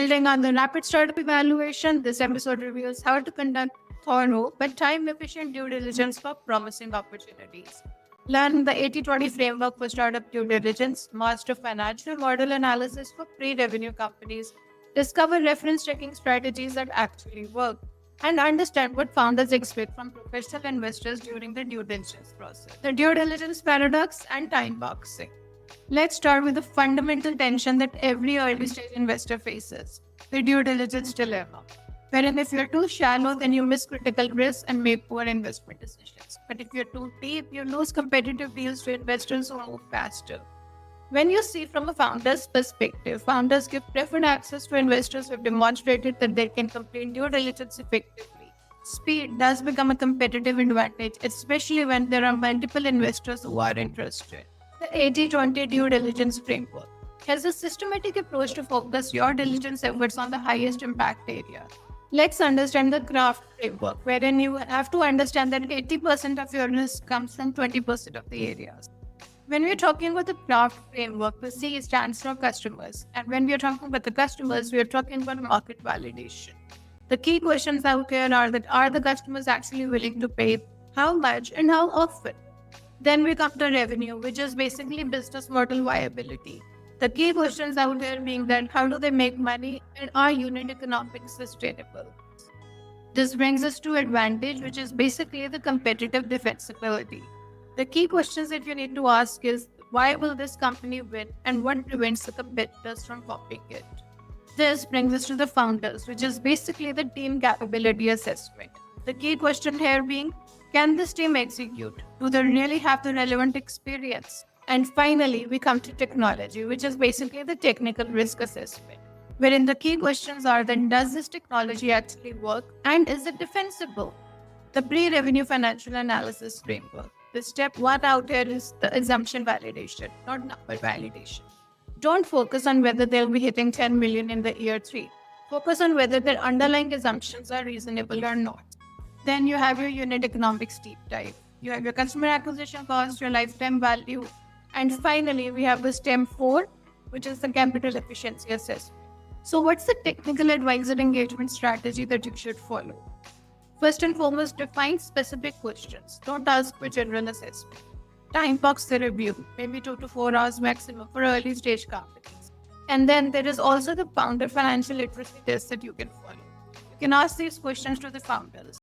Building on the rapid startup evaluation, this episode reveals how to conduct thorough but time efficient due diligence for promising opportunities. Learn the 80/20 framework for startup due diligence, master financial model analysis for pre revenue companies, discover reference checking strategies that actually work, and understand what founders expect from professional investors during the due diligence process. The due diligence paradox and time boxing. Let's start with the fundamental tension that every early stage investor faces, the due diligence dilemma. Wherein if you're too shallow, then you miss critical risks and make poor investment decisions. But if you're too deep, you lose competitive deals to investors who move faster. When you see from a founder's perspective, founders give preferred access to investors who have demonstrated that they can complete due diligence effectively. Speed does become a competitive advantage, especially when there are multiple investors who are interested. The 80/20 due diligence framework has a systematic approach to focus your diligence efforts on the highest impact area. Let's understand the craft framework, wherein you have to understand that 80% of your risk comes from 20% of the areas. When we're talking about the craft framework, the C stands for customers. And when we're talking about the customers, we're talking about market validation. The key questions out here are that are the customers actually willing to pay, how much, and how often? Then we come to revenue, which is basically business model viability. The key questions out there being that how do they make money and are unit economics sustainable? This brings us to advantage, which is basically the competitive defensibility. The key questions that you need to ask is why will this company win and what prevents the competitors from copying it? This brings us to the founders, which is basically the team capability assessment. The key question here being, can this team execute? Do they really have the relevant experience? And finally, we come to technology, which is basically the technical risk assessment, wherein the key questions are then, does this technology actually work and is it defensible? The pre-revenue financial analysis framework. The step one out here is the assumption validation, not number validation. Don't focus on whether they'll be hitting 10 million in the year 3. Focus on whether their underlying assumptions are reasonable or not. Then you have your unit economics deep dive. You have your customer acquisition cost, your lifetime value. And finally, we have the STEM 4, which is the capital efficiency assessment. So what's the technical advisor engagement strategy that you should follow? First and foremost, define specific questions. Don't ask for general assessment. Time box the review, maybe 2 to 4 hours maximum for early stage companies. And then there is also the founder financial literacy test that you can follow. You can ask these questions to the founders.